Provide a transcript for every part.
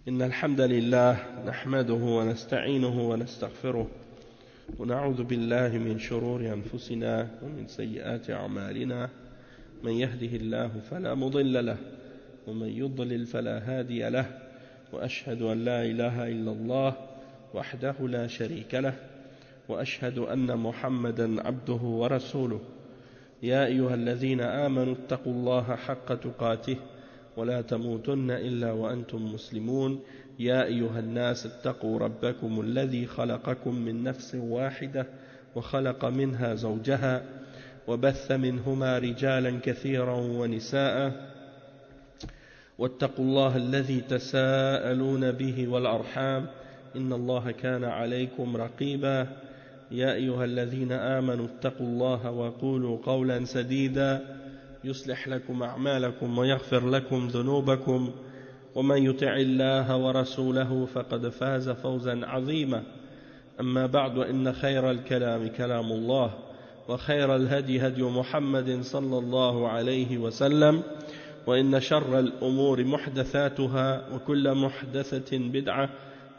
إن الحمد لله نحمده ونستعينه ونستغفره ونعوذ بالله من شرور أنفسنا ومن سيئات أعمالنا من يهده الله فلا مضل له ومن يضلل فلا هادي له وأشهد أن لا إله إلا الله وحده لا شريك له وأشهد أن محمدا عبده ورسوله يا أيها الذين آمنوا اتقوا الله حق تقاته ولا تموتن إلا وأنتم مسلمون يا أيها الناس اتقوا ربكم الذي خلقكم من نفس واحدة وخلق منها زوجها وبث منهما رجالا كثيرا ونساء واتقوا الله الذي تساءلون به والأرحام إن الله كان عليكم رقيبا يا أيها الذين آمنوا اتقوا الله وقولوا قولا سديدا يصلح لكم أعمالكم ويغفر لكم ذنوبكم ومن يطع الله ورسوله فقد فاز فوزا عظيما أما بعد وإن خير الكلام كلام الله وخير الهدي هدي محمد صلى الله عليه وسلم وإن شر الأمور محدثاتها وكل محدثة بدعة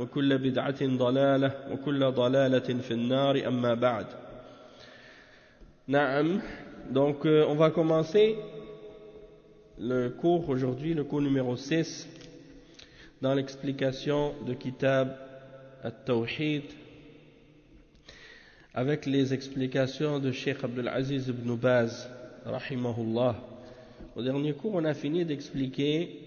وكل بدعة ضلالة وكل ضلالة في النار أما بعد. نعم. Donc on va commencer le cours aujourd'hui, le cours numéro 6 dans l'explication de Kitab At-Tawhid avec les explications de Cheikh Abdul Aziz ibn Baz rahimahullah. Au dernier cours on a fini d'expliquer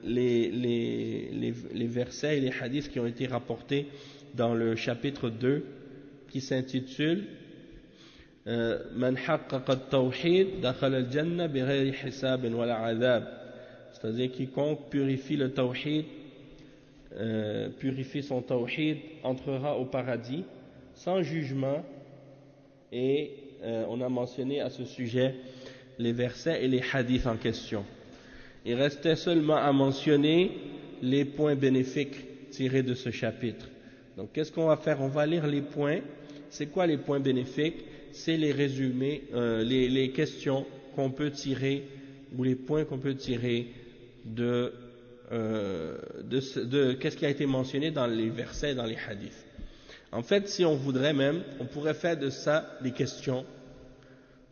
les versets et les hadiths qui ont été rapportés dans le chapitre 2 qui s'intitule Man haqqaqa at-tawhid dakhala al-jannah bighayri hisab wala adhab, c'est-à-dire quiconque purifie le tawhid, purifie son tawhid, entrera au paradis sans jugement. Et on a mentionné à ce sujet les versets et les hadiths en question. Il restait seulement à mentionner les points bénéfiques tirés de ce chapitre. Donc qu'est-ce qu'on va faire? On va lire les points. C'est quoi les points bénéfiques? C'est les résumés, les questions qu'on peut tirer, ou les points qu'on peut tirer de qu'est-ce qui a été mentionné dans les versets, dans les hadiths. En fait, si on voudrait même, on pourrait faire de ça des questions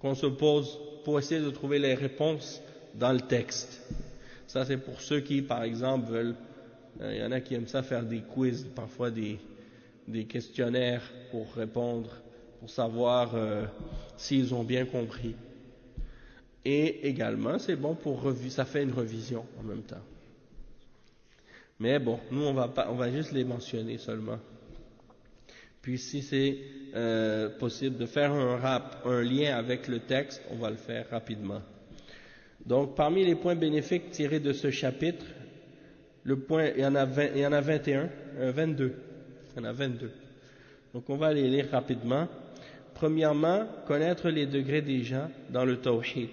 qu'on se pose pour essayer de trouver les réponses dans le texte. Ça, c'est pour ceux qui, par exemple, veulent... Il y en a qui aiment ça faire des quiz, parfois des questionnaires pour répondre, pour savoir s'ils ont bien compris. Et également, c'est bon pour ça fait une revision en même temps. Mais bon, nous on va juste les mentionner seulement. Puis si c'est possible de faire un lien avec le texte, on va le faire rapidement. Donc parmi les points bénéfiques tirés de ce chapitre, le point, il y en a 22. Il y en a 22. Donc on va les lire rapidement. Premièrement, connaître les degrés des gens dans le tawhid.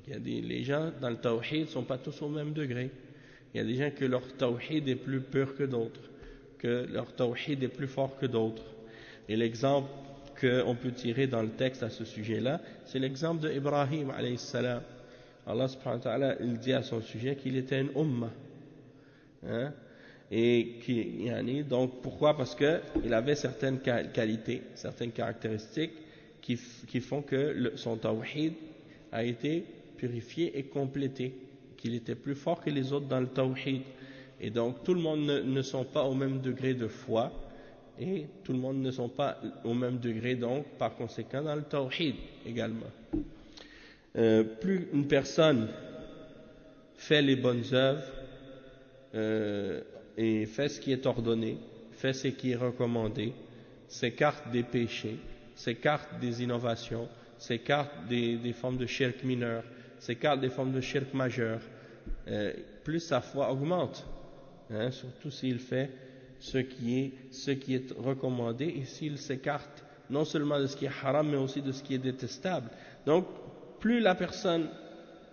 Les gens dans le tawhid ne sont pas tous au même degré. Il y a des gens que leur tawhid est plus pur que d'autres, que leur tawhid est plus fort que d'autres. Et l'exemple qu'on peut tirer dans le texte à ce sujet-là, c'est l'exemple de Ibrahim alayhi salam. Allah subhanahu wa ta'ala, il dit à son sujet qu'il était une ummah. Hein? Et donc pourquoi? Parce que il avait certaines qualités, certaines caractéristiques qui font que son tawhid a été purifié et complété, qu'il était plus fort que les autres dans le tawhid. Et donc tout le monde ne sont pas au même degré de foi, et tout le monde ne sont pas au même degré donc par conséquent dans le tawhid également. Plus une personne fait les bonnes œuvres et fait ce qui est ordonné, fait ce qui est recommandé, s'écarte des péchés, s'écarte des innovations, s'écarte des formes de shirk mineur, s'écarte des formes de shirk majeur, plus sa foi augmente, hein, surtout s'il fait ce qui est recommandé et s'il s'écarte non seulement de ce qui est haram mais aussi de ce qui est détestable. Donc plus la personne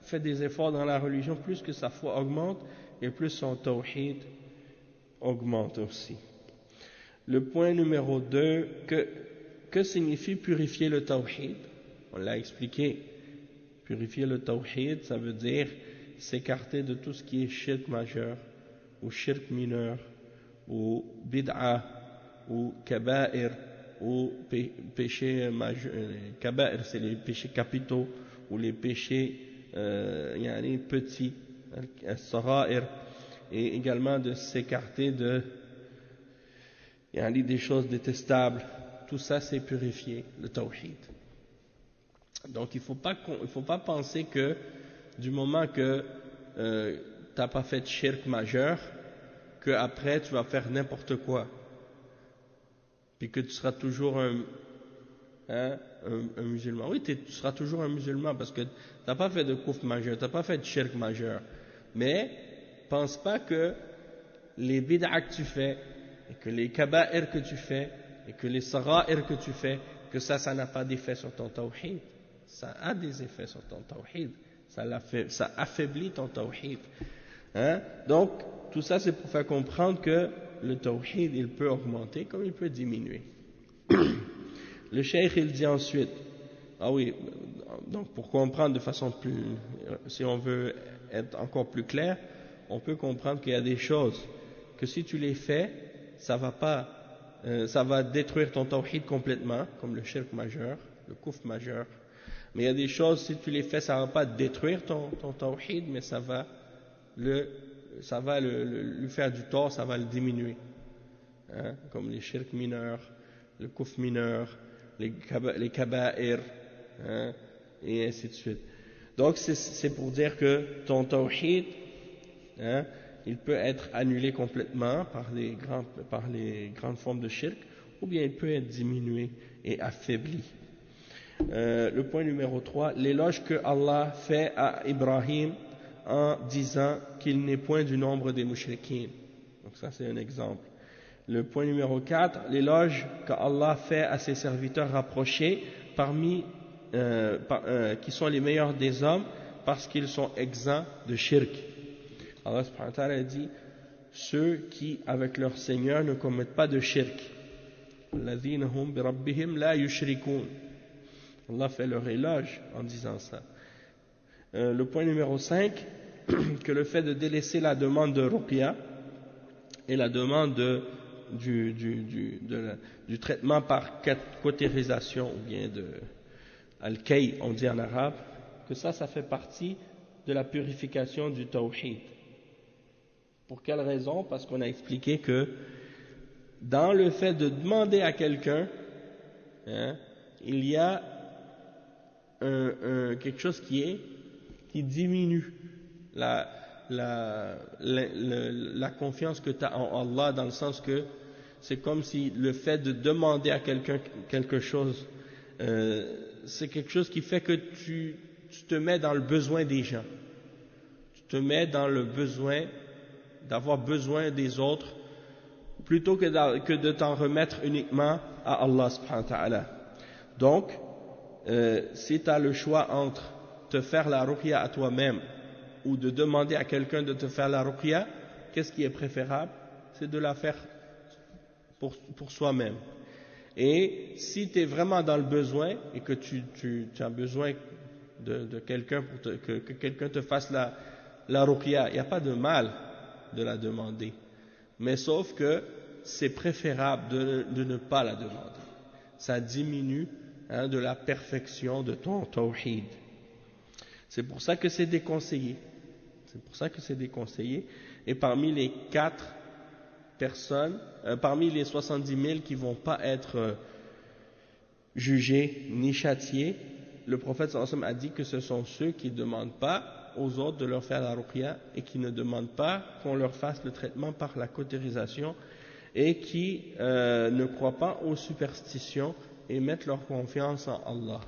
fait des efforts dans la religion, plus que sa foi augmente et plus son tawhid augmente aussi. Le point numéro 2, que signifie purifier le tawhid? On l'a expliqué. Purifier le tawhid, ça veut dire s'écarter de tout ce qui est shirk majeur, ou shirk mineur, ou bid'a, ou kaba'ir, ou péché majeur. Kaba'ir, c'est les péchés capitaux, ou les péchés petits, as-sara'ir, et également de s'écarter de des choses détestables. Tout ça, c'est purifier le tawhid. Donc il faut pas penser que du moment que tu n'as pas fait de shirk majeur, que après tu vas faire n'importe quoi, puis que tu seras toujours un musulman. Oui, tu seras toujours un musulman parce que tu n'as pas fait de kufr majeur, tu n'as pas fait de shirk majeur. Mais pense pas que les bid'a que tu fais, et que les kaba'ir que tu fais, et que les sara'ir que tu fais, que ça n'a pas d'effet sur ton tawhid. Ça a des effets sur ton tawhid. Ça affaiblit ton tawhid. Donc, tout ça c'est pour faire comprendre que le tawhid, il peut augmenter comme il peut diminuer. Le cheikh, il dit ensuite, donc pour comprendre de façon plus, si on veut être encore plus clair, on peut comprendre qu'il y a des choses que si tu les fais, ça va détruire ton tawhid complètement, comme le shirk majeur, le kufr majeur. Mais il y a des choses, si tu les fais, ça va pas détruire ton tawhid, mais ça va lui faire du tort, ça va le diminuer. Comme les shirk mineurs, le kufr mineur, les kaba'ir, et ainsi de suite. Donc c'est pour dire que ton tawhid, il peut être annulé complètement par les grandes formes de shirk, ou bien il peut être diminué et affaibli. Le point numéro 3, l'éloge que Allah fait à Ibrahim en disant qu'il n'est point du nombre des mushrikines. Donc ça c'est un exemple. Le point numéro 4, l'éloge qu'Allah fait à ses serviteurs rapprochés qui sont les meilleurs des hommes parce qu'ils sont exempts de shirk. Allah subhanahu wa ta'ala dit ceux qui avec leur Seigneur ne commettent pas de shirk. Alladhina hum bi rabbihim la yushrikun. Allah fait leur éloge en disant ça. Le point numéro 5, que le fait de délaisser la demande de ruqya et la demande du traitement par cautérisation ou bien de al-kay, on dit en arabe, que ça fait partie de la purification du tawhid. Pour quelle raison? Parce qu'on a expliqué que dans le fait de demander à quelqu'un, il y a quelque chose qui diminue la confiance que tu as en Allah, dans le sens que c'est comme si le fait de demander à quelqu'un quelque chose, c'est quelque chose qui fait que tu te mets dans le besoin des gens. Tu te mets dans le besoin d'avoir besoin des autres plutôt que de t'en remettre uniquement à Allah subhanahu wa ta'ala. Donc, si tu as le choix entre te faire la ruqya à toi-même ou de demander à quelqu'un de te faire la ruqya, qu'est-ce qui est préférable? C'est de la faire pour soi-même. Et si tu es vraiment dans le besoin et que tu as besoin de quelqu'un que quelqu'un te fasse la ruqya, il n'y a pas de mal de la demander. Mais sauf que c'est préférable de ne pas la demander. Ça diminue de la perfection de ton tawhid. C'est pour ça que c'est déconseillé. Et parmi les 4 personnes, parmi les 70 000 qui vont pas être jugés ni châtiés, le prophète sallallahu alayhi wa sallam a dit que ce sont ceux qui ne demandent pas aux autres de leur faire la ruqya et qui ne demandent pas qu'on leur fasse le traitement par la cautérisation et qui ne croient pas aux superstitions et mettent leur confiance en Allah.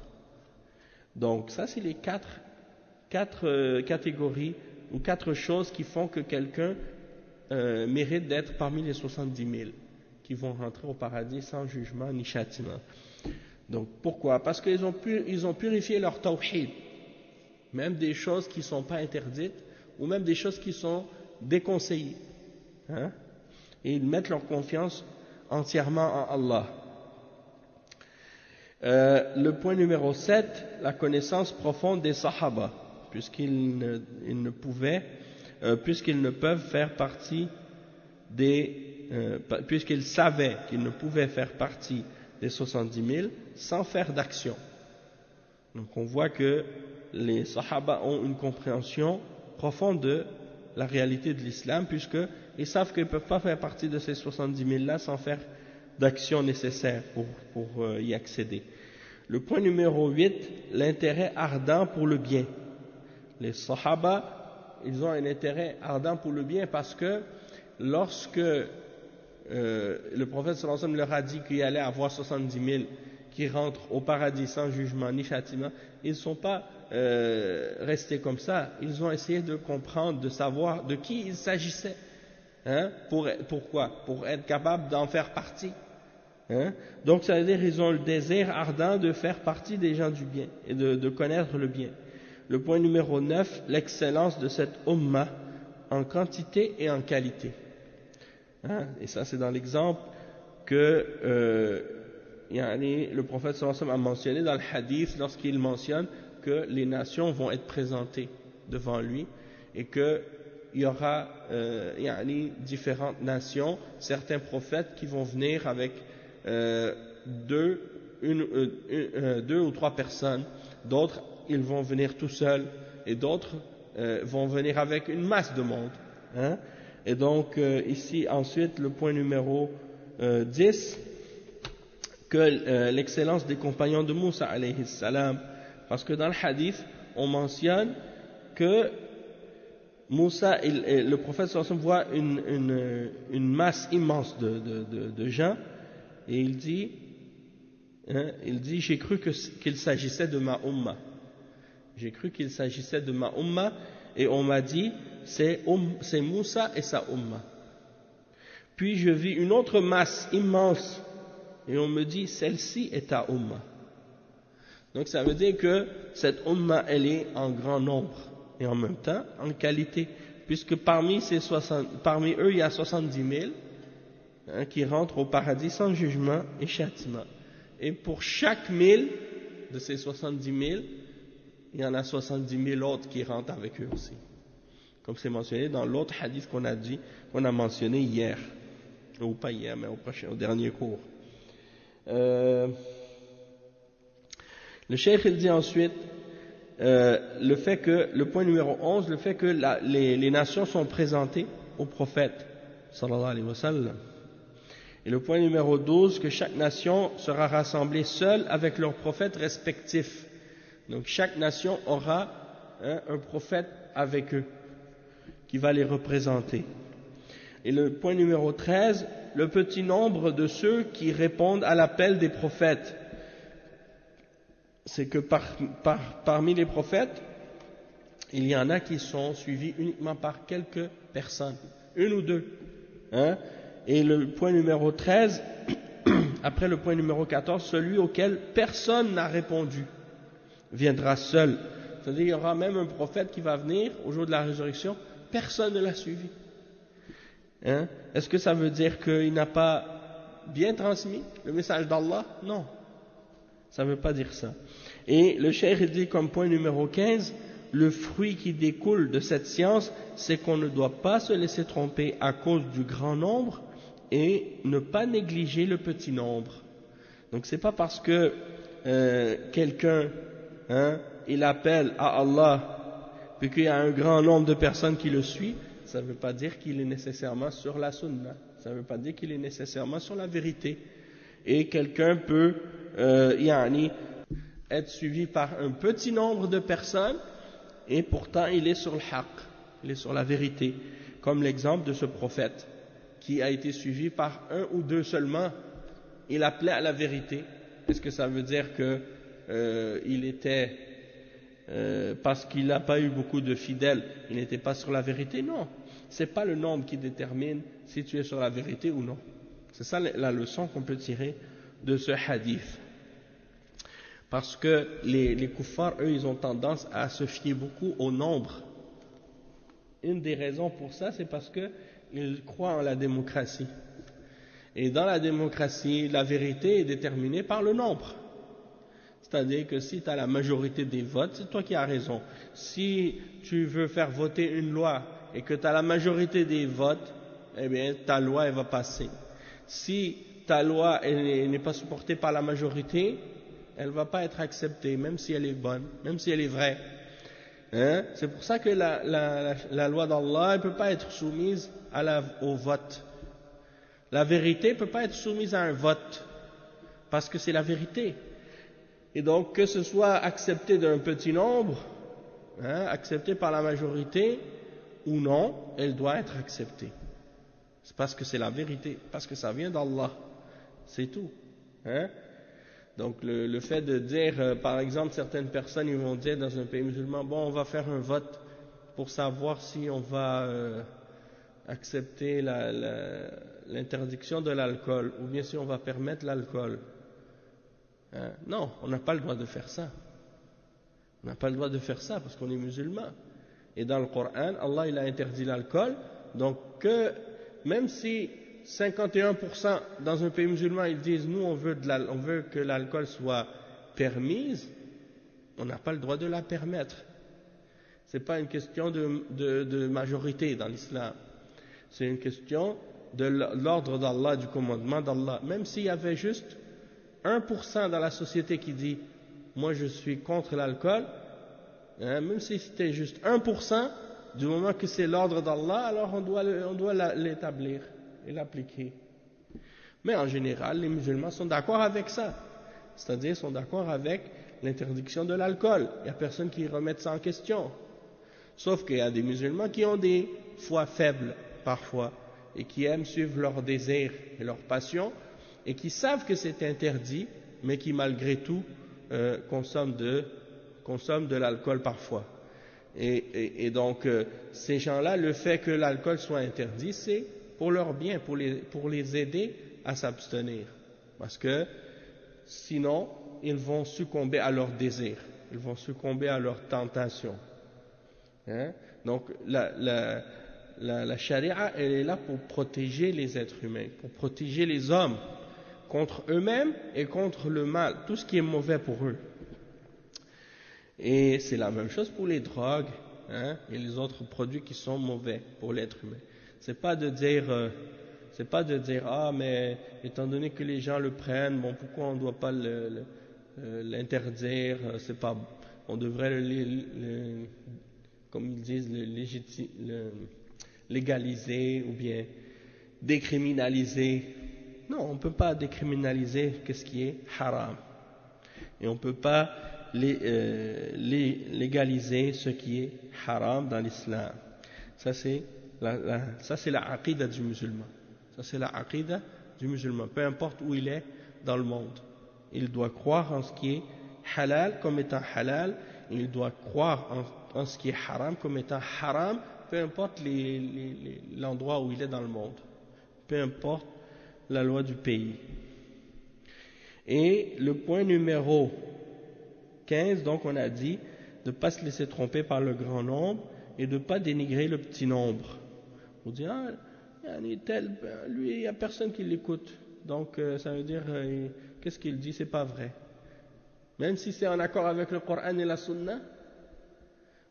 Donc ça c'est les 4 catégories ou 4 choses qui font que quelqu'un mérite d'être parmi les 70 000 qui vont rentrer au paradis sans jugement ni châtiment. Donc pourquoi? Parce qu'ils ont purifié leur tawhid, même des choses qui ne sont pas interdites ou même des choses qui sont déconseillées, et ils mettent leur confiance entièrement en Allah. Le point numéro 7, la connaissance profonde des Sahaba. puisqu'ils ne peuvent faire partie puisqu'ils savaient qu'ils ne pouvaient faire partie des 70 000 sans faire d'action. Donc on voit que les Sahaba ont une compréhension profonde de la réalité de l'islam, puisqu'ils savent qu'ils ne peuvent pas faire partie de ces 70 000 là sans faire d'action nécessaire pour y accéder. Le point numéro 8, l'intérêt ardent pour le bien. Les Sahaba, ils ont un intérêt ardent pour le bien parce que lorsque le prophète sallallahu alayhi wa sallam leur a dit qu'il y allait avoir 70 000 qui rentrent au paradis sans jugement ni châtiment, ils ne sont pas restés comme ça. Ils ont essayé de comprendre, de savoir de qui il s'agissait. Pourquoi? Pour être capable d'en faire partie. Donc ça veut dire qu'ils ont le désir ardent de faire partie des gens du bien et de connaître le bien. Le point numéro 9, l'excellence de cette umma en quantité et en qualité. Et ça c'est dans l'exemple que le prophète sallallahu alayhi wa sallam a mentionné dans le hadith lorsqu'il mentionne que les nations vont être présentées devant lui et qu'il y aura différentes nations, certains prophètes qui vont venir avec deux ou trois personnes, d'autres ils vont venir tout seuls et d'autres vont venir avec une masse de monde. Et donc ici ensuite le point numéro 10, que l'excellence des compagnons de Moussa alayhi salam, parce que dans le hadith on mentionne que Moussa, le prophète sallallahu alayhi wa sallam voit une masse immense de gens et il dit j'ai cru qu'il s'agissait de ma umma. J'ai cru qu'il s'agissait de ma umma et on m'a dit c'est Moussa et sa umma. Puis je vis une autre masse immense et on me dit celle-ci est ta umma. Donc ça veut dire que cette umma elle est en grand nombre et en même temps en qualité, puisque parmi eux il y a 70 000 qui rentrent au paradis sans jugement et châtiment. Et pour chaque 1000 de ces 70 000, il y en a 70 000 autres qui rentrent avec eux aussi. Comme c'est mentionné dans l'autre hadith qu'on a mentionné hier. Ou pas hier, mais au dernier cours. Le cheikh il dit ensuite le point numéro 11, le fait que les nations sont présentées au prophète sallallahu alayhi wa sallam. Et le point numéro 12, que chaque nation sera rassemblée seule avec leurs prophètes respectifs. Donc chaque nation aura un prophète avec eux qui va les représenter. Et le point numéro 13, le petit nombre de ceux qui répondent à l'appel des prophètes. C'est que parmi les prophètes, il y en a qui sont suivis uniquement par quelques personnes, une ou deux. Et le point numéro 13, après le point numéro 14, celui auquel personne n'a répondu, viendra seul. C'est-à-dire qu'il y aura même un prophète qui va venir au jour de la résurrection, personne ne l'a suivi. Est-ce que ça veut dire qu'il n'a pas bien transmis le message d'Allah? Non, ça ne veut pas dire ça. Et le cheikh dit comme point numéro 15, le fruit qui découle de cette science, c'est qu'on ne doit pas se laisser tromper à cause du grand nombre et ne pas négliger le petit nombre. Donc c'est pas parce que quelqu'un il appelle à Allah puis qu'il y a un grand nombre de personnes qui le suivent, ça ne veut pas dire qu'il est nécessairement sur la sunna, ça ne veut pas dire qu'il est nécessairement sur la vérité. Et quelqu'un peut être suivi par un petit nombre de personnes et pourtant il est sur le haqq, il est sur la vérité, comme l'exemple de ce prophète qui a été suivi par un ou deux seulement. Il appelait à la vérité. Est-ce que ça veut dire que il était parce qu'il n'a pas eu beaucoup de fidèles, il n'était pas sur la vérité? Non, c'est pas le nombre qui détermine si tu es sur la vérité ou non. C'est ça la leçon qu'on peut tirer de ce hadith. Parce que les kuffars, eux, ils ont tendance à se fier beaucoup au nombre. Une des raisons pour ça, c'est parce qu'ils croient en la démocratie. Et dans la démocratie, la vérité est déterminée par le nombre. C'est-à-dire que si tu as la majorité des votes, c'est toi qui as raison. Si tu veux faire voter une loi et que tu as la majorité des votes, eh bien, ta loi, elle va passer. Si ta loi n'est pas supportée par la majorité, elle ne va pas être acceptée, même si elle est bonne, même si elle est vraie. Hein? C'est pour ça que la loi d'Allah ne peut pas être soumise au vote. La vérité ne peut pas être soumise à un vote, parce que c'est la vérité. Et donc, que ce soit accepté d'un petit nombre, hein, accepté par la majorité ou non, elle doit être acceptée. C'est parce que c'est la vérité, parce que ça vient d'Allah. C'est tout. Hein? Donc, le fait de dire, par exemple, certaines personnes, ils vont dire dans un pays musulman, bon, on va faire un vote pour savoir si on va accepter l'interdiction de l'alcool, ou bien si on va permettre l'alcool. Non, on n'a pas le droit de faire ça. On n'a pas le droit de faire ça parce qu'on est musulman. Et dans le Coran, Allah il a interdit l'alcool. Donc même si 51% dans un pays musulman ils disent nous on veut que l'alcool soit permise, on n'a pas le droit de la permettre. C'est pas une question de majorité dans l'islam. C'est une question de l'ordre d'Allah, du commandement d'Allah. Même s'il y avait juste 1% dans la société qui dit moi je suis contre l'alcool, hein, même si c'était juste 1%, du moment que c'est l'ordre d'Allah, alors on doit l'établir et l'appliquer. Mais en général, les musulmans sont d'accord avec ça, c'est-à-dire sont d'accord avec l'interdiction de l'alcool. Il n'y a personne qui remette ça en question. Sauf qu'il y a des musulmans qui ont des foi faibles parfois et qui aiment suivre leurs désirs et leurs passions et qui savent que c'est interdit, mais qui malgré tout consomment de l'alcool parfois. Et donc, ces gens-là, le fait que l'alcool soit interdit, c'est pour leur bien, pour les aider à s'abstenir. Parce que sinon, ils vont succomber à leurs désirs, ils vont succomber à leurs tentations. Hein? Donc, la charia, elle est là pour protéger les êtres humains, pour protéger les hommes contre eux-mêmes et contre le mal, tout ce qui est mauvais pour eux. Et c'est la même chose pour les drogues, hein, et les autres produits qui sont mauvais pour l'être humain. C'est pas de dire ah mais étant donné que les gens le prennent, bon pourquoi on ne doit pas l'interdire, c'est pas, on devrait comme ils disent légaliser ou bien décriminaliser. Non, on ne peut pas décriminaliser ce qui est haram. Et on ne peut pas légaliser ce qui est haram dans l'islam. Ça c'est la aqida du musulman. Ça c'est la aqida du musulman. Peu importe où il est dans le monde. Il doit croire en ce qui est halal comme étant halal. Et il doit croire en ce qui est haram comme étant haram. Peu importe l'endroit où il est dans le monde. Peu importe la loi du pays. Et le point numéro 15, donc on a dit de ne pas se laisser tromper par le grand nombre et de ne pas dénigrer le petit nombre. On dit, ah, lui, il n'y a personne qui l'écoute. Donc ça veut dire, qu'est-ce qu'il dit, c'est pas vrai. Même si c'est en accord avec le Coran et la Sunna.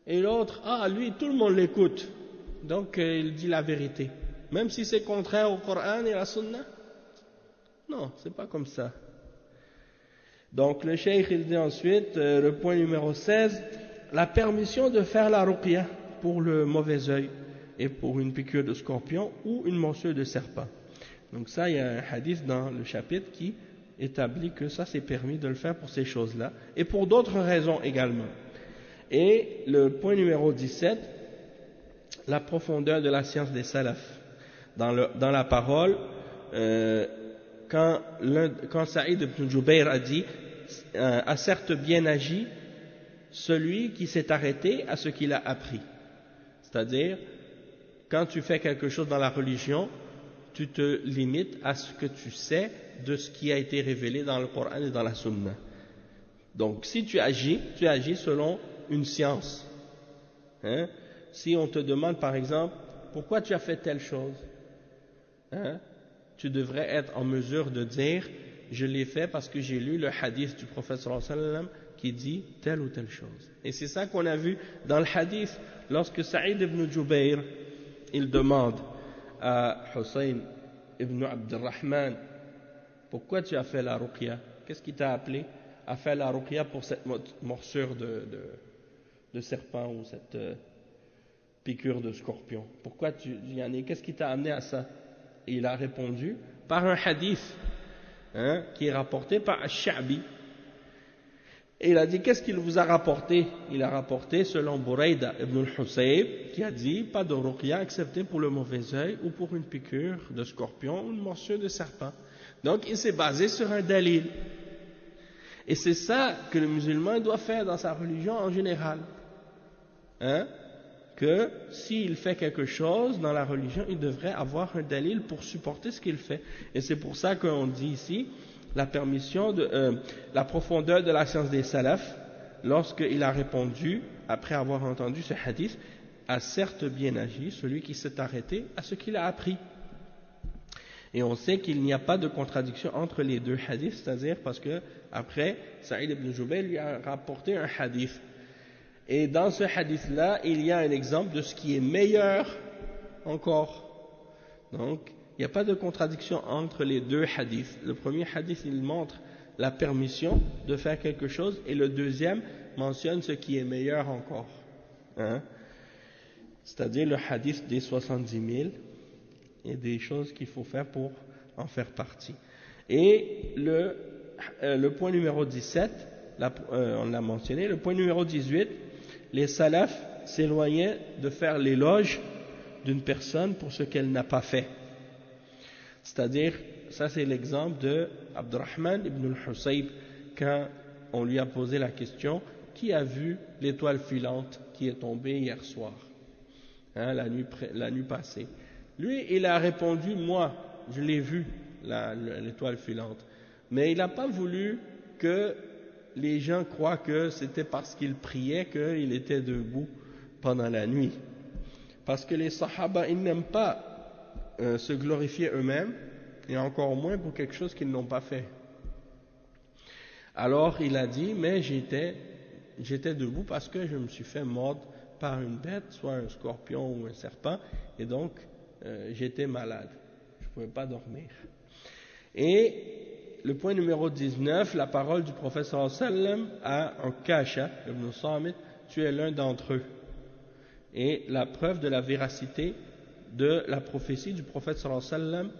Et l'autre, ah, lui, tout le monde l'écoute. Donc il dit la vérité. Même si c'est contraire au Coran et à la Sunna. Non, c'est pas comme ça. Donc le cheikh il dit ensuite, le point numéro 16, la permission de faire la ruqya pour le mauvais œil et pour une piqûre de scorpion ou une morsure de serpent. Donc ça, il y a un hadith dans le chapitre qui établit que ça c'est permis de le faire pour ces choses-là et pour d'autres raisons également. Et le point numéro 17, la profondeur de la science des salafs. Dans la parole, quand Saïd ibn Jubayr a dit a certes bien agi celui qui s'est arrêté à ce qu'il a appris. C'est-à-dire, quand tu fais quelque chose dans la religion, tu te limites à ce que tu sais de ce qui a été révélé dans le Coran et dans la Sunna. Donc, si tu agis selon une science. Hein? Si on te demande, par exemple, pourquoi tu as fait telle chose, hein? Tu devrais être en mesure de dire je l'ai fait parce que j'ai lu le hadith du prophète sallallahu alayhi wa sallam qui dit telle ou telle chose. Et c'est ça qu'on a vu dans le hadith, lorsque Saïd ibn Jubayr, il demande à Hussein ibn Abdurrahman, pourquoi tu as fait la ruqya? Qu'est-ce qui t'a appelé à faire la ruqya pour cette morsure de serpent ou cette piqûre de scorpion? Pourquoi qu'est-ce qui t'a amené à ça? Et il a répondu par un hadith qui est rapporté par Ash-Sha'bi. Et il a dit, qu'est-ce qu'il vous a rapporté? Il a rapporté selon Burayda ibn al-Husayb, qui a dit, pas de ruqya excepté pour le mauvais œil ou pour une piqûre de scorpion ou une morsure de serpent. Donc il s'est basé sur un dalil. Et c'est ça que le musulman doit faire dans sa religion en général. Que s'il fait quelque chose dans la religion, il devrait avoir un dalil pour supporter ce qu'il fait. Et c'est pour ça qu'on dit ici la permission la profondeur de la science des salafs, lorsqu'il a répondu, après avoir entendu ce hadith, a certes bien agi celui qui s'est arrêté à ce qu'il a appris. Et on sait qu'il n'y a pas de contradiction entre les deux hadiths, c'est-à-dire parce que après Saïd ibn Jubayr lui a rapporté un hadith. Et dans ce hadith-là, il y a un exemple de ce qui est meilleur encore. Donc, il n'y a pas de contradiction entre les deux hadiths. Le premier hadith, il montre la permission de faire quelque chose, et le deuxième mentionne ce qui est meilleur encore. C'est-à-dire le hadith des 70 000 et des choses qu'il faut faire pour en faire partie. Et le point numéro 17, on l'a mentionné, le point numéro 18, les salafs s'éloignaient de faire l'éloge d'une personne pour ce qu'elle n'a pas fait. C'est-à-dire, ça c'est l'exemple de Abdurrahman ibn al-Husayb, quand on lui a posé la question, qui a vu l'étoile filante qui est tombée hier soir, la nuit passée? Lui, il a répondu, moi, je l'ai vu, l'étoile filante. Mais il n'a pas voulu que les gens croient que c'était parce qu'il priait qu'il était debout pendant la nuit. Parce que les sahaba, ils n'aiment pas se glorifier eux-mêmes, et encore moins pour quelque chose qu'ils n'ont pas fait. Alors il a dit, mais j'étais debout parce que je me suis fait mordre par une bête, soit un scorpion ou un serpent, et donc j'étais malade, je ne pouvais pas dormir. Et le point numéro 19, la parole du prophète sallallahu alayhi wa sallam à Ukasha ibn Samit, tu es l'un d'entre eux. Et la preuve de la véracité de la prophétie du prophète sallallahu alayhi wa sallam,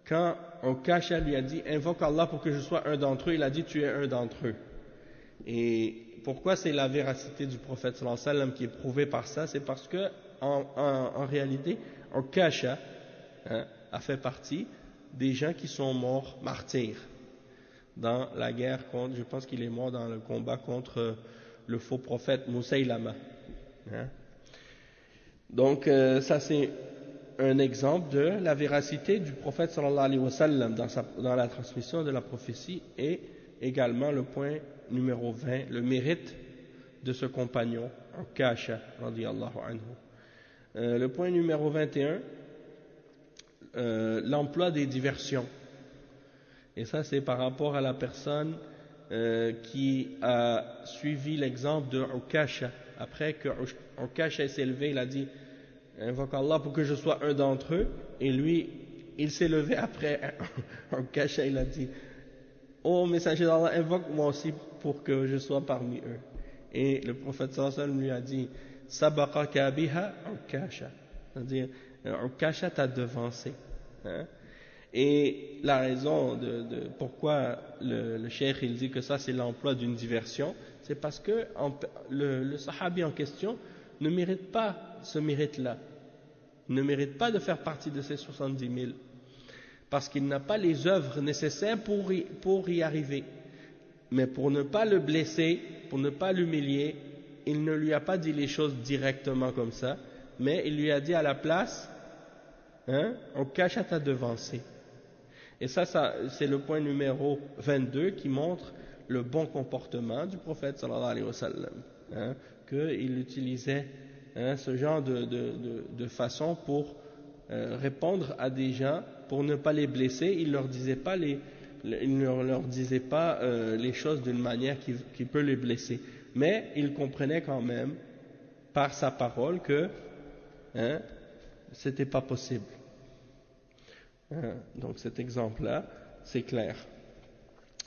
quand Ukasha lui a dit invoque Allah pour que je sois un d'entre eux, il a dit tu es un d'entre eux. Et pourquoi c'est la véracité du prophète sallallahu alayhi wa sallam qui est prouvée par ça? C'est parce que en réalité Ukasha a fait partie des gens qui sont morts martyrs dans la guerre contre, je pense qu'il est mort dans le combat contre le faux prophète Musaylama. Donc ça c'est un exemple de la véracité du prophète sallallahu alayhi wa sallam dans la transmission de la prophétie, et également le point numéro 20, le mérite de ce compagnon, Ukasha radiyallahu anhu. Le point numéro 21, l'emploi des diversions. Et ça c'est par rapport à la personne qui a suivi l'exemple de Ukasha. Après que Ukasha s'est levé, il a dit invoque Allah pour que je sois un d'entre eux, et lui il s'est levé après Ukasha, il a dit ô messager d'Allah, invoque moi aussi pour que je sois parmi eux. Et le prophète sallallahu alayhi wa sallam lui a dit sabaqaka biha Ukasha, c'est-à-dire Ukasha t'a devancé. Et la raison de pourquoi le cheikh il dit que ça c'est l'emploi d'une diversion, c'est parce que le sahabi en question ne mérite pas ce mérite-là, ne mérite pas de faire partie de ces 70 000, parce qu'il n'a pas les œuvres nécessaires pour y arriver. Mais pour ne pas le blesser, pour ne pas l'humilier, il ne lui a pas dit les choses directement comme ça, mais il lui a dit à la place Ukasha t'a devancé. Et ça c'est le point numéro 22 qui montre le bon comportement du prophète sallallahu alayhi wa sallam, qu'il utilisait ce genre de façon pour répondre à des gens, pour ne pas les blesser. Il ne leur disait pas il ne leur disait pas les choses d'une manière qui peut les blesser. Mais il comprenait quand même, par sa parole, que c'était pas possible. Donc cet exemple-là, c'est clair.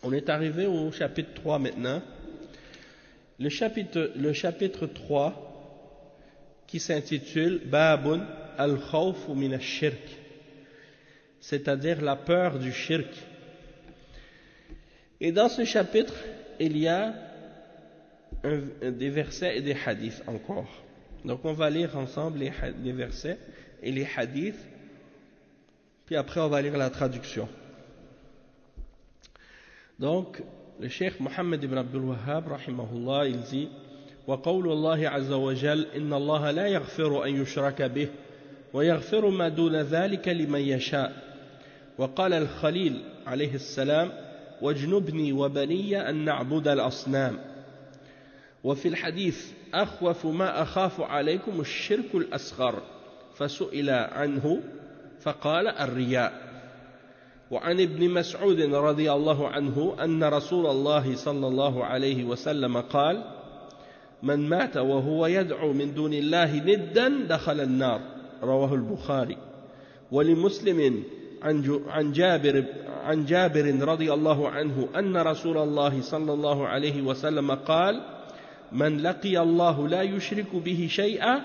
On est arrivé au chapitre 3 maintenant. Le chapitre 3 qui s'intitule Babun al-khawfu min ash-shirk, c'est-à-dire la peur du shirk. Et dans ce chapitre, il y a des versets et des hadiths encore. Donc on va lire ensemble les versets et les hadiths, puis après on va lire la traduction. Donc le cheikh Mohammed ibn Abdul Wahhab rahimahullah, il dit: وقول الله عز وجل إن الله لا يغفر أن يشرك به ويغفر ما دون ذلك لمن يشاء. وقال الخليل عليه السلام: واجنبني وبني أن نعبد الأصنام. وفي الحديث: أخوف ما أخاف عليكم الشرك الأصغر، فسئل عنه فقال: الرياء. وعن ابن مسعود رضي الله عنه أن رسول الله صلى الله عليه وسلم قال: من مات وهو يدعو من دون الله ندا دخل النار. رواه البخاري. ولمسلم عن جابر رضي الله عنه أن رسول الله صلى الله عليه وسلم قال: من لقي الله لا يشرك به شيئا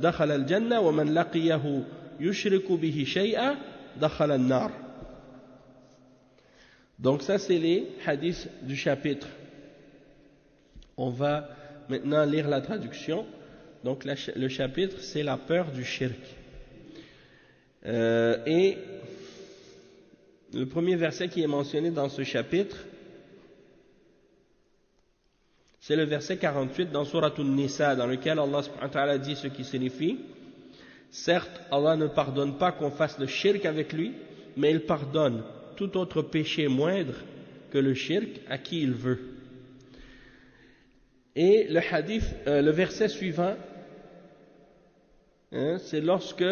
دخل الجنة ومن لقيه يشرك به شيئا دخل النار. Donc ça c'est les hadiths du chapitre. On va maintenant lire la traduction. Donc le chapitre, c'est la peur du shirk. Et le premier verset qui est mentionné dans ce chapitre, c'est le verset 48 dans Surat An-Nisa, dans lequel Allah subhanahu wa ta'ala dit ce qui signifie: certes, Allah ne pardonne pas qu'on fasse le shirk avec lui, mais il pardonne tout autre péché moindre que le shirk à qui il veut. Et le hadith, le verset suivant, c'est lorsque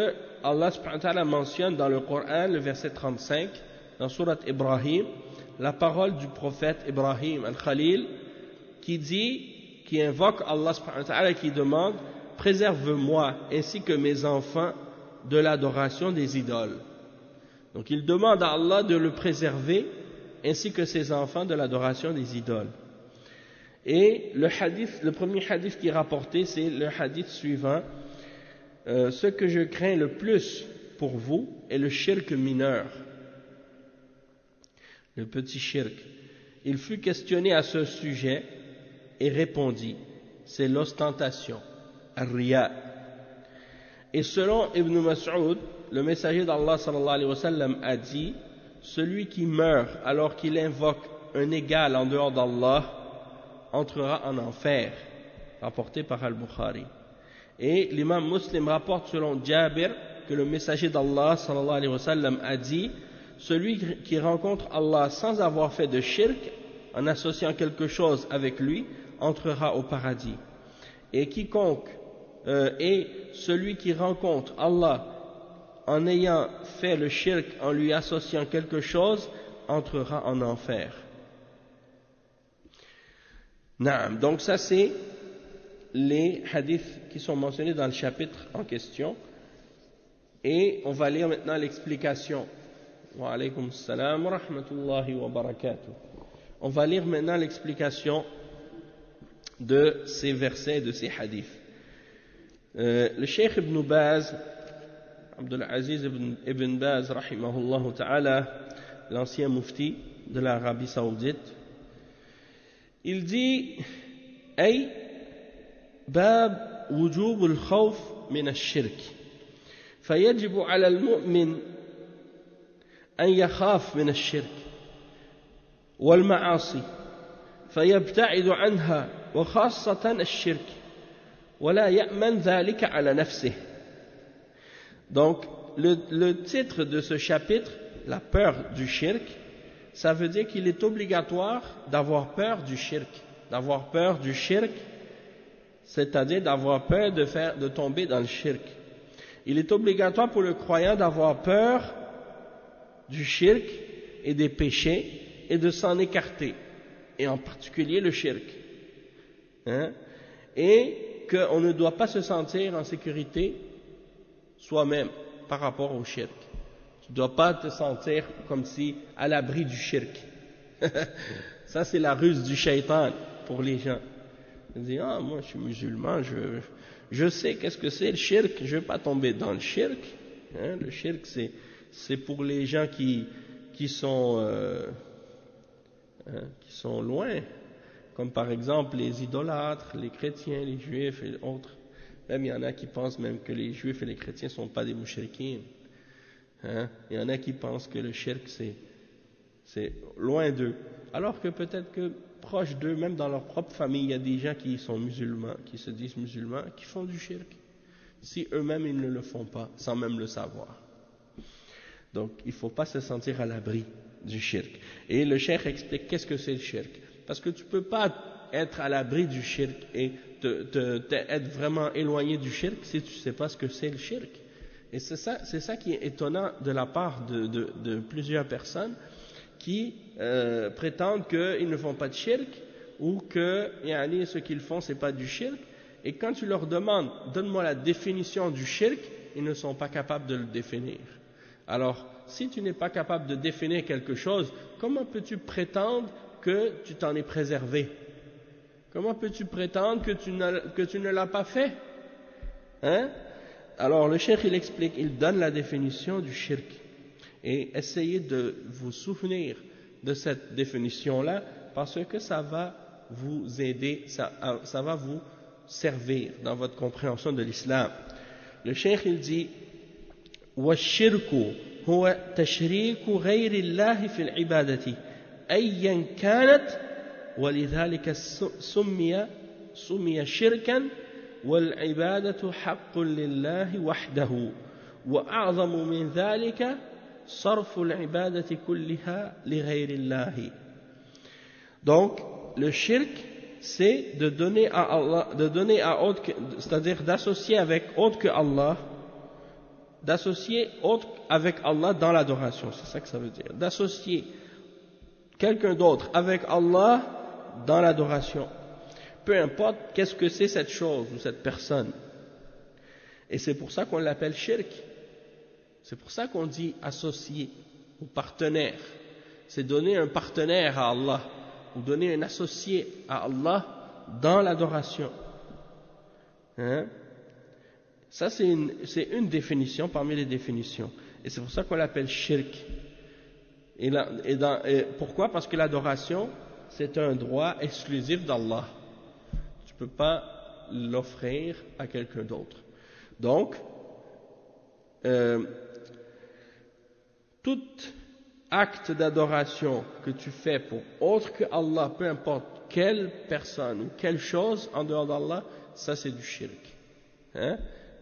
Allah subhanahu wa ta'ala mentionne dans le Coran, le verset 35, dans Surat Ibrahim, la parole du prophète Ibrahim al-Khalil, qui invoque Allah subhanahu wa ta'ala, qui demande: préserve-moi ainsi que mes enfants de l'adoration des idoles. Donc il demande à Allah de le préserver ainsi que ses enfants de l'adoration des idoles. Et le premier hadith qui est rapporté, c'est le hadith suivant: ce que je crains le plus pour vous est le shirk mineur, le petit shirk. Il fut questionné à ce sujet et répondit: c'est l'ostentation, ar-riya. Et selon Ibn Mas'ud, le messager d'Allah sallallahu alayhi wa sallam a dit: celui qui meurt alors qu'il invoque un égal en dehors d'Allah entrera en enfer, rapporté par Al-Bukhari. Et l'imam Muslim rapporte selon Jabir que le messager d'Allah sallallahu alayhi wa sallam a dit: celui qui rencontre Allah sans avoir fait de shirk, en associant quelque chose avec lui, entrera au paradis. Et celui qui rencontre Allah en ayant fait le shirk, en lui associant quelque chose, entrera en enfer. Naam. Donc ça c'est les hadiths qui sont mentionnés dans le chapitre en question. Et on va lire maintenant l'explication. Wa alaykum assalam wa rahmatullahi wa barakatuh. On va lire maintenant l'explication de ces versets et de ces hadiths. Le Cheikh Ibn Baz, Abdul Aziz Ibn Baz rahimahullah ta'ala, l'ancien mufti de l'Arabie Saoudite, il dit: Ay bab wujub al-khawf min al-shirk, فيجب على المؤمن أن يخاف من الشرك والمعاصي فيبتعد عنها وخاصة الشرك ولا يأمن ذلك على نفسه. Donc le titre de ce chapitre, la peur du shirk, ça veut dire qu'il est obligatoire d'avoir peur du shirk. D'avoir peur du shirk, c'est-à-dire d'avoir peur de tomber dans le shirk. Il est obligatoire pour le croyant d'avoir peur du shirk et des péchés et de s'en écarter, et en particulier le shirk. Et qu'on ne doit pas se sentir en sécurité soi-même par rapport au shirk. Tu ne dois pas te sentir comme si à l'abri du shirk. Ça, c'est la ruse du shaitan pour les gens. Ils disent, ah, moi je suis musulman, je sais qu'est-ce que c'est le shirk, je ne vais pas tomber dans le shirk. Le shirk, c'est pour les gens qui sont loin, comme par exemple les idolâtres, les chrétiens, les juifs et autres. Même il y en a qui pensent même que les juifs et les chrétiens ne sont pas des mouchriquins. Il y en a qui pensent que le shirk c'est loin d'eux. Alors que peut-être que proche d'eux, même dans leur propre famille, il y a des gens qui sont musulmans, qui se disent musulmans, qui font du shirk. Si eux-mêmes ils ne le font pas, sans même le savoir. Donc il ne faut pas se sentir à l'abri du shirk. Et le cheikh explique qu'est-ce que c'est le shirk. Parce que tu ne peux pas être à l'abri du shirk et être vraiment éloigné du shirk si tu ne sais pas ce que c'est le shirk. Et c'est ça qui est étonnant de la part de plusieurs personnes qui prétendent qu'ils ne font pas de shirk ou que ce qu'ils font c'est pas du shirk, et quand tu leur demandes donne-moi la définition du shirk, ils ne sont pas capables de le définir. Alors si tu n'es pas capable de définir quelque chose, comment peux-tu prétendre que tu t'en es préservé? Comment peux-tu prétendre que tu ne l'as pas fait? Alors le cheikh il explique, il donne la définition du shirk. Et essayez de vous souvenir de cette définition-là, parce que ça va vous aider, ça va vous servir dans votre compréhension de l'islam. Le cheikh il dit وَالشِّرْكُ هُوَ تَشْرِيكُ غَيْرِ اللَّهِ فِي الْعِبَادَةِ أَيًّا كَانَتْ وَلِذَلِكَ سُمِّيَ شِرْكًا وَالْعِبَادَةُ حَقٌّ لِلَّهِ وَحْدَهُ وَأَعْظَمُ مِنْ ذَلِكَ صرف العبادة كلها لغير الله. Donc le shirk c'est de donner à Allah, c'est-à-dire d'associer avec autre que Allah, d'associer autre avec Allah dans l'adoration, c'est ça que ça veut dire, d'associer quelqu'un d'autre avec Allah dans l'adoration, peu importe qu'est-ce que c'est cette chose ou cette personne. Et c'est pour ça qu'on l'appelle shirk. C'est pour ça qu'on dit associé ou partenaire. C'est donner un partenaire à Allah ou donner un associé à Allah dans l'adoration. Ça c'est une définition parmi les définitions. Et c'est pour ça qu'on l'appelle shirk. Et pourquoi? Parce que l'adoration c'est un droit exclusif d'Allah. Tu ne peux pas l'offrir à quelqu'un d'autre. Donc tout acte d'adoration que tu fais pour autre que Allah, peu importe quelle personne ou quelle chose en dehors d'Allah, ça c'est du shirk.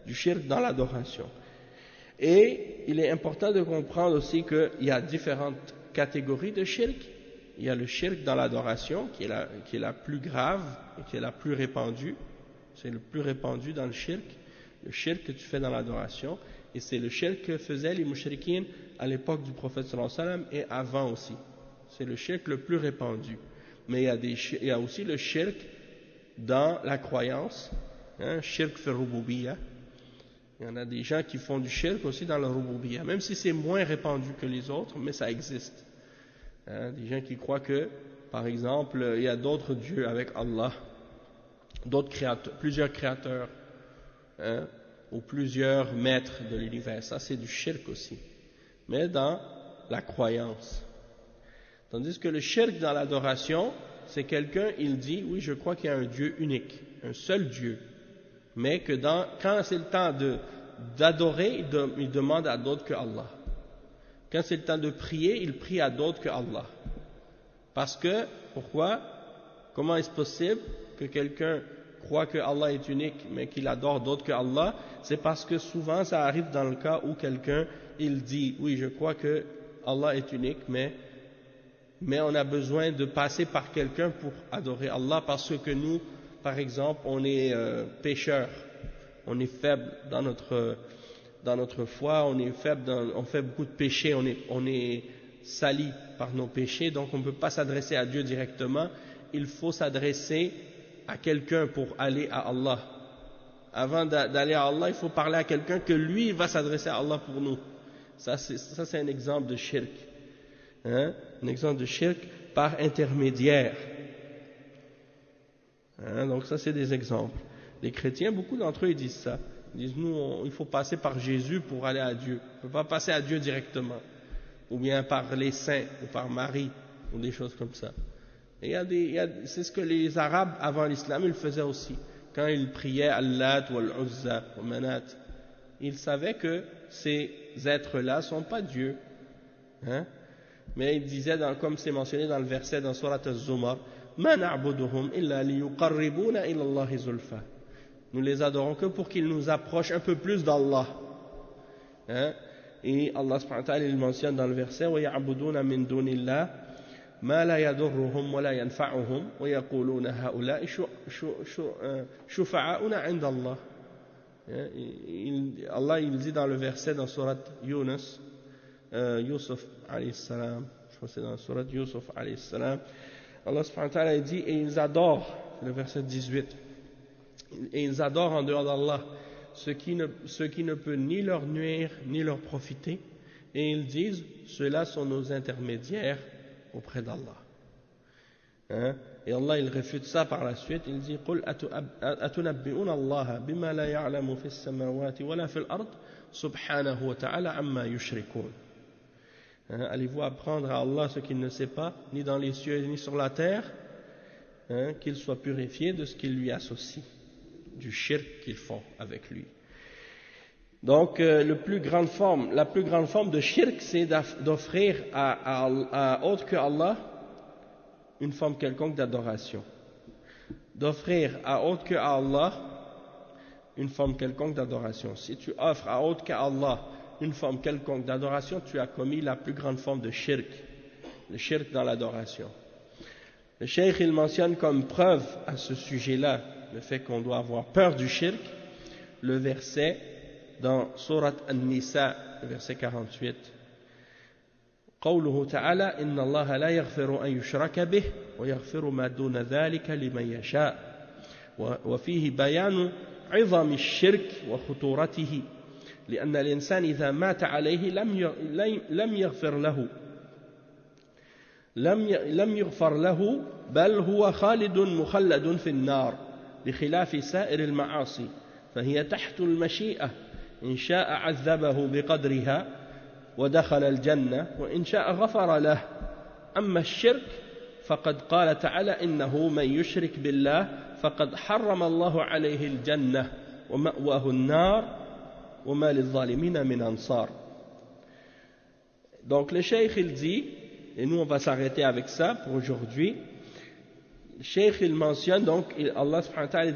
Du shirk dans l'adoration. Et il est important de comprendre aussi qu'il y a différentes catégories de shirk. Il y a le shirk dans l'adoration, qui est la plus grave et qui est la plus répandue. C'est le plus répandu dans le shirk que tu fais dans l'adoration. Et c'est le shirk que faisaient les mouchriquines à l'époque du prophète sallallahu alayhi wa sallam et avant aussi. C'est le shirk le plus répandu. Mais il y a aussi le shirk dans la croyance, shirk fi rububiyyah. Il y en a des gens qui font du shirk aussi dans la rububiyyah, même si c'est moins répandu que les autres, mais ça existe. Des gens qui croient que, par exemple, il y a d'autres dieux avec Allah, plusieurs créateurs, ou plusieurs maîtres de l'univers. Ça c'est du shirk aussi, mais dans la croyance. Tandis que le shirk dans l'adoration, c'est quelqu'un, il dit oui je crois qu'il y a un Dieu unique, un seul Dieu, mais que quand c'est le temps d'adorer, il demande à d'autres que Allah. Quand c'est le temps de prier, il prie à d'autres que Allah. Parce que, pourquoi? Comment est-ce possible que quelqu'un croit que Allah est unique, mais qu'il adore d'autres que Allah? C'est parce que souvent ça arrive dans le cas où quelqu'un, il dit, oui, je crois que Allah est unique, mais on a besoin de passer par quelqu'un pour adorer Allah, parce que nous, par exemple, on est pécheurs, on est faible dans notre foi, on est faible, on fait beaucoup de péchés, on est sali par nos péchés, donc on ne peut pas s'adresser à Dieu directement, il faut s'adresser à quelqu'un pour aller à Allah. Avant d'aller à Allah, il faut parler à quelqu'un que lui va s'adresser à Allah pour nous. Ça c'est un exemple de shirk. Hein? Un exemple de shirk par intermédiaire. Hein? Donc ça c'est des exemples. Les chrétiens, beaucoup d'entre eux ils disent ça. Ils disent nous, il faut passer par Jésus pour aller à Dieu. On ne peut pas passer à Dieu directement. Ou bien par les saints, ou par Marie, ou des choses comme ça. Et c'est ce que les Arabes avant l'islam ils faisaient aussi. Quand ils priaient Allat ou Al-Uzza ou Manat, ils savaient que ces êtres-là ne sont pas Dieu. Hein? Mais ils disaient, comme c'est mentionné dans le verset dans Surat Az-Zumar, Ma na'buduhum illa liyuqarribuna ila Allahi zulfa. Nous les adorons que pour qu'ils nous approchent un peu plus d'Allah. Hein? Et Allah subhanahu wa ta'ala il mentionne dans le verset Wa ya'buduna min dunillah ma la yadurruhum wa la yanfa'uhum wa yaquluna ha'ula'i shufa'auna 'inda Allah. Allah il dit dans le verset dans surat Yunus Yusuf alayhi salam, je crois que c'est dans surat Yusuf alayhi salam, Allah subhanahu wa ta'ala dit et ils adorent, le verset 18, et ils adorent en dehors d'Allah ce qui ne peut ni leur nuire ni leur profiter, et ils disent ceux-là sont nos intermédiaires auprès d'Allah. Hein? Et Allah il réfute ça par la suite, il dit قُلْ أَتُنَبِّئُونَ اللَّهَ بِمَا لَا يَعْلَمُ فِي السَّمَاوَاتِ وَلَا فِي الْأَرْضِ سُبْحَانَهُ وَتَعَالَى عَمَّا يُشْرِكُونَ. Allez-vous apprendre à Allah ce qu'il ne sait pas, ni dans les cieux ni sur la terre, hein, qu'il soit purifié de ce qu'il lui associe, du shirk qu'ils font avec lui. Donc la plus grande forme de shirk, c'est d'offrir à autre que Allah une forme quelconque d'adoration. D'offrir à autre que Allah une forme quelconque d'adoration. Si tu offres à autre qu'à Allah une forme quelconque d'adoration, tu as commis la plus grande forme de shirk, le shirk dans l'adoration. Le cheikh il mentionne comme preuve à ce sujet-là, le fait qu'on doit avoir peur du shirk, le verset dans Surat An-Nisa, le verset 48. قوله تعالى إن الله لا يغفر أن يشرك به ويغفر ما دون ذلك لمن يشاء وفيه بيان عظم الشرك وخطورته لأن الإنسان إذا مات عليه لم يغفر له بل هو خالد مخلد في النار بخلاف سائر المعاصي فهي تحت المشيئة إن شاء عذبه بقدرها ودخل الجنة وإن شاء غفر له أما الشرك فقد قال تعالى إنه من يشرك بالله فقد حرم الله عليه الجنة ومأواه النار وما للظالمين من أنصار. Donc le cheikh il dit, et nous on va s'arrêter avec ça pour aujourd'hui, le cheikh il mentionne donc, Allah subhanahu wa ta'ala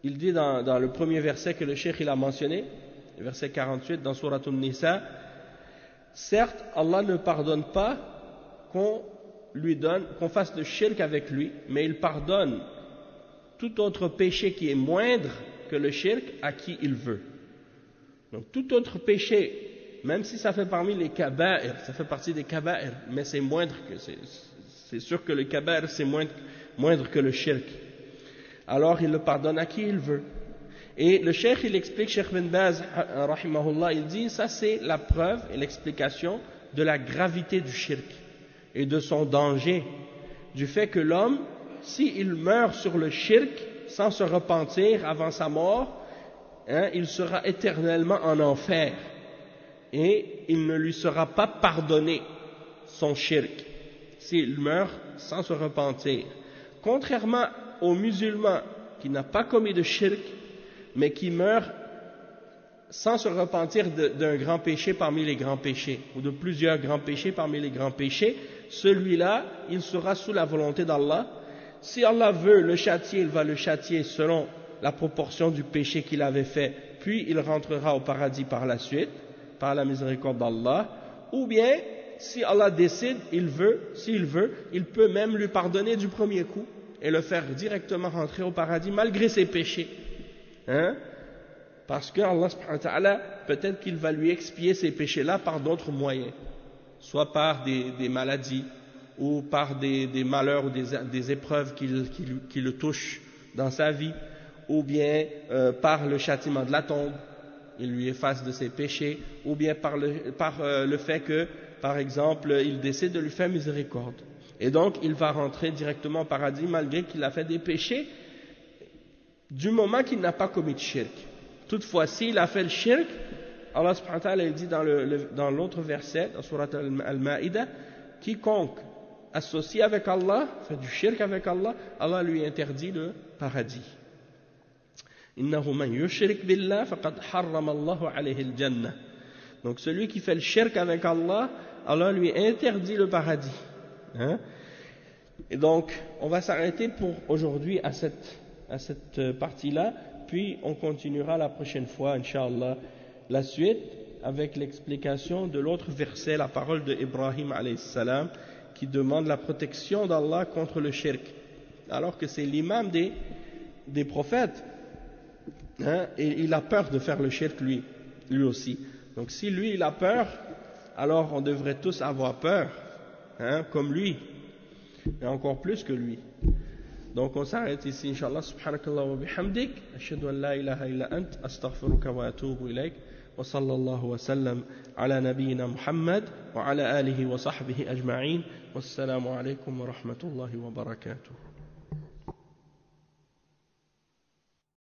il dit dans le premier verset que le cheikh il a mentionné, le verset 48 dans Surat An-Nisa, certes Allah ne pardonne pas qu'on fasse le shirk avec lui, mais il pardonne tout autre péché qui est moindre que le shirk à qui il veut. Donc tout autre péché, même si ça fait parmi les kaba'ir, ça fait partie des kaba'ir, mais c'est moindre que c'est sûr que le kaba'ir c'est moindre que le shirk. Alors il le pardonne à qui il veut. Et le cheikh il explique, Cheikh bin Baz rahimahullah, il dit ça c'est la preuve et l'explication de la gravité du shirk et de son danger, du fait que l'homme, s'il meurt sur le shirk sans se repentir avant sa mort, hein, il sera éternellement en enfer et il ne lui sera pas pardonné son shirk s'il meurt sans se repentir. Contrairement aux musulmans qui n'a pas commis de shirk mais qui meurt sans se repentir d'un grand péché parmi les grands péchés ou de plusieurs grands péchés parmi les grands péchés, celui-là il sera sous la volonté d'Allah. Si Allah veut le châtier, il va le châtier selon la proportion du péché qu'il avait fait, puis il rentrera au paradis par la suite, par la miséricorde d'Allah. Ou bien, si Allah décide, s'il veut, il peut même lui pardonner du premier coup et le faire directement rentrer au paradis malgré ses péchés. Hein? Parce que Allah subhanahu wa ta'ala, peut-être qu'il va lui expier ces péchés-là par d'autres moyens. soit par des maladies, ou par des malheurs ou des épreuves qui le touchent dans sa vie, ou bien par le châtiment de la tombe, il lui efface de ses péchés, ou bien par le fait que, par exemple, il décide de lui faire miséricorde. Et donc, il va rentrer directement au paradis malgré qu'il a fait des péchés, du moment qu'il n'a pas commis de shirk. Toutefois, s'il a fait le shirk, Allah subhanahu wa ta'ala dit dans l'autre verset, dans Surat Al-Ma'idah, quiconque associe avec Allah, fait du shirk avec Allah, Allah lui interdit le paradis. Innahu man yushrik billah faqad harrama Allahu alayhi al-jannah. Donc celui qui fait le shirk avec Allah, Allah lui interdit le paradis. Hein? Et donc, on va s'arrêter pour aujourd'hui à cette partie-là, puis on continuera la prochaine fois, Inch'Allah, la suite avec l'explication de l'autre verset, la parole de Ibrahim alayhi salam, qui demande la protection d'Allah contre le shirk, alors que c'est l'imam des prophètes, hein, et il a peur de faire le shirk lui aussi. Donc si lui il a peur, alors on devrait tous avoir peur, hein, comme lui, et encore plus que lui. Donc on s'arrête ici, Inch'Allah. Subhanakallah wa bihamdik, ashhadu an la ilaha illa ant, astaghfiruka wa atubu ilayk. وصلى الله وسلم على نبينا محمد وعلى آله وصحبه أجمعين والسلام عليكم ورحمة الله وبركاته.